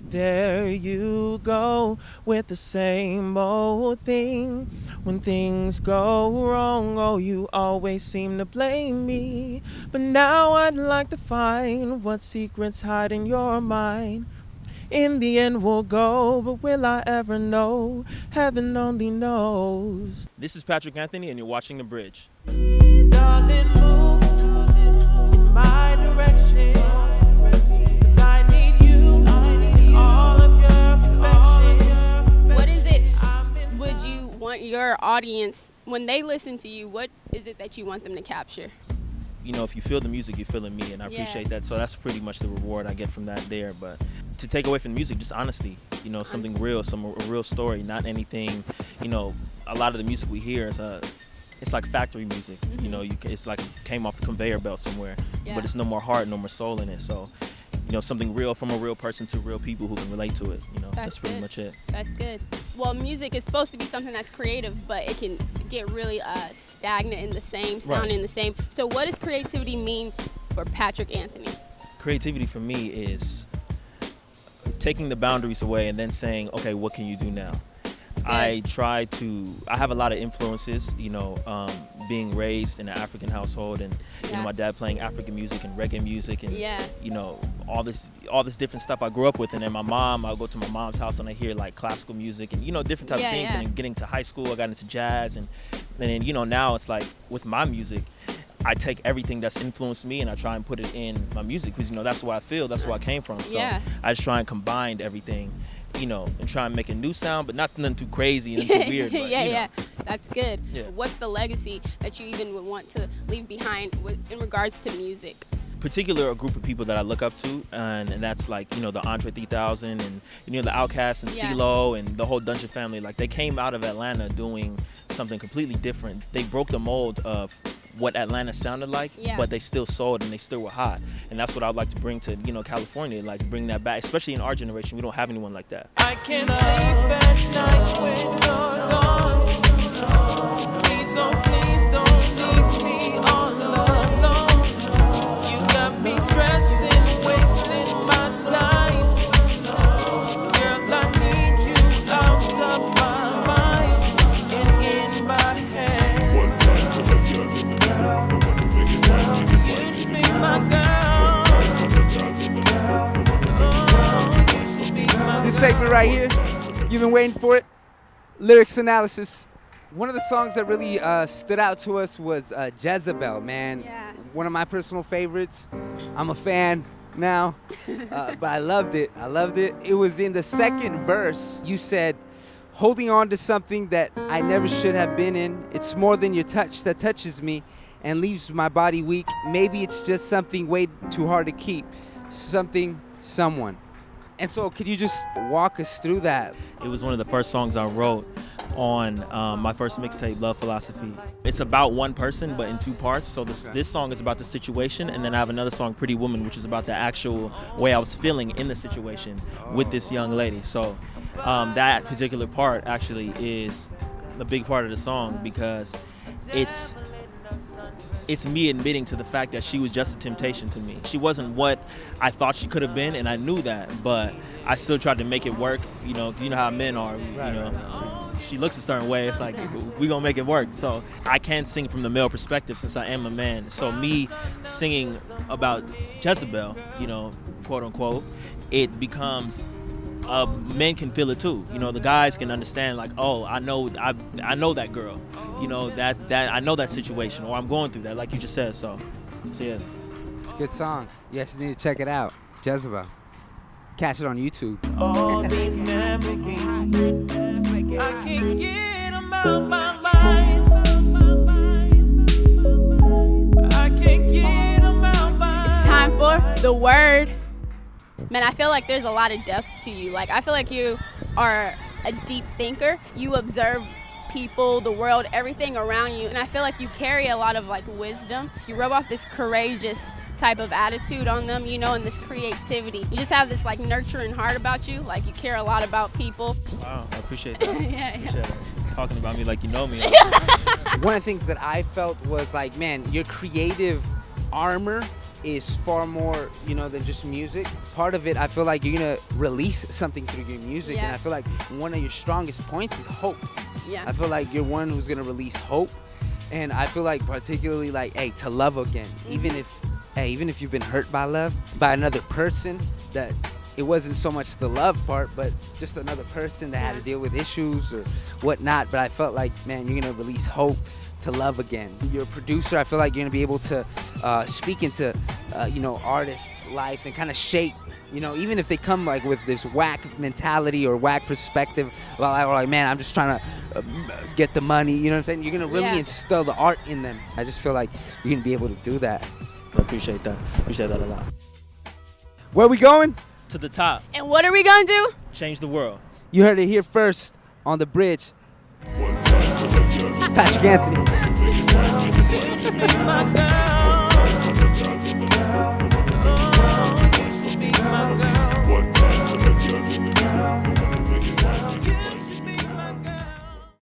There you go with the same old thing. When things go wrong, oh, you always seem to blame me. But now I'd like to find what secrets hide in your mind. In the end we'll go, but will I ever know? Heaven only knows. This is Patrick Anthony, and you're watching The Bridge. Darling, move in my direction, 'cause I need you in all of your perfection. What is it would you want your audience, when they listen to you, what is it that you want them to capture? You know, if you feel the music, you're feeling me, and I appreciate that. So that's pretty much the reward I get from that there. But to take away from the music, just honesty, you know, something real, a real story, not anything, you know. A lot of the music we hear is it's like factory music, you know, it's like it came off the conveyor belt somewhere, but it's no more heart, no more soul in it. So, you know, something real from a real person to real people who can relate to it, you know, that's pretty much it. That's good. Well, music is supposed to be something that's creative, but it can get really stagnant in the same, sounding the same. So what does creativity mean for Patrick Anthony? Creativity for me is taking the boundaries away and then saying, okay, what can you do now? I have a lot of influences, you know, being raised in an African household, and you know, my dad playing African music and reggae music, and you know, all this different stuff I grew up with. And then my mom, I'll go to my mom's house and I hear like classical music and, you know, different types of things. And then getting to high school, I got into jazz, and then, you know, now it's like with my music, I take everything that's influenced me and I try and put it in my music, because, you know, that's where I feel, that's where I came from. So I just try and combine everything, you know, and try and make a new sound, but not nothing too crazy and too weird. But, you know. That's good. What's the legacy that you even would want to leave behind in regards to music? Particular a group of people that I look up to, and that's like, you know, the Andre 3000 and, you know, the Outkast and CeeLo and the whole Dungeon family. Like, they came out of Atlanta doing something completely different. They broke the mold of what Atlanta sounded like, but they still sold and they still were hot. And that's what I'd like to bring to, you know, California, like bring that back, especially in our generation. We don't have anyone like that. I can't sleep at night when you're gone. Please, oh please don't leave me all alone. You got me stressing, wasting my time. Girl, I need you out of my mind and in my head. You should be my girl. Oh, you should be my This segment right here, you've been waiting for it. Lyrics analysis. One of the songs that really stood out to us was Jezebel, man. One of my personal favorites. I'm a fan now, but I loved it. It was in the second verse. You said, holding on to something that I never should have been in. It's more than your touch that touches me and leaves my body weak. Maybe it's just something way too hard to keep. Someone. And so could you just walk us through that? It was one of the first songs I wrote on my first mixtape, Love Philosophy. It's about one person, but in two parts. So this song is about the situation, and then I have another song, Pretty Woman, which is about the actual way I was feeling in the situation with this young lady. So that particular part actually is a big part of the song, because it's me admitting to the fact that she was just a temptation to me. She wasn't what I thought she could have been, and I knew that, but I still tried to make it work. You know how men are, you know. She looks a certain way, it's like, we gonna make it work. So I can't sing from the male perspective since I am a man. So me singing about Jezebel, you know, quote unquote, it becomes men can feel it too. You know, the guys can understand, like, oh, I know that girl. You know, that I know that situation, or I'm going through that, like you just said. So yeah. It's a good song. You guys need to check it out. Jezebel. Catch it on YouTube. All these memories, I can't get them out my mind. I can't get them out my mind. It's time for the word. Man, I feel like there's a lot of depth to you. Like, I feel like you are a deep thinker. You observe people, the world, everything around you. And I feel like you carry a lot of like wisdom. You rub off this courageous type of attitude on them, you know, and this creativity. You just have this like nurturing heart about you. Like, you care a lot about people. Wow, I appreciate that. Appreciate it. Talking about me like you know me. One of the things that I felt was like, man, your creative armor is far more, than just music. Part of it, I feel like you're gonna release something through your music, and I feel like one of your strongest points is hope. Yeah. I feel like you're one who's gonna release hope, and I feel like particularly like, hey, to love again, even if you've been hurt by another person, that it wasn't so much the love part, but just another person that had to deal with issues or whatnot. But I felt like, man, you're gonna release hope to love again. You're a producer. I feel like you're gonna be able to speak into, artists' life and kind of shape, even if they come like with this whack mentality or whack perspective, like, man, I'm just trying to get the money. You know what I'm saying? You're gonna really instill the art in them. I just feel like you're gonna be able to do that. I appreciate that. Appreciate that a lot. Where are we going? To the top. And what are we gonna do? Change the world. You heard it here first on The Bridge. Patrick Anthony.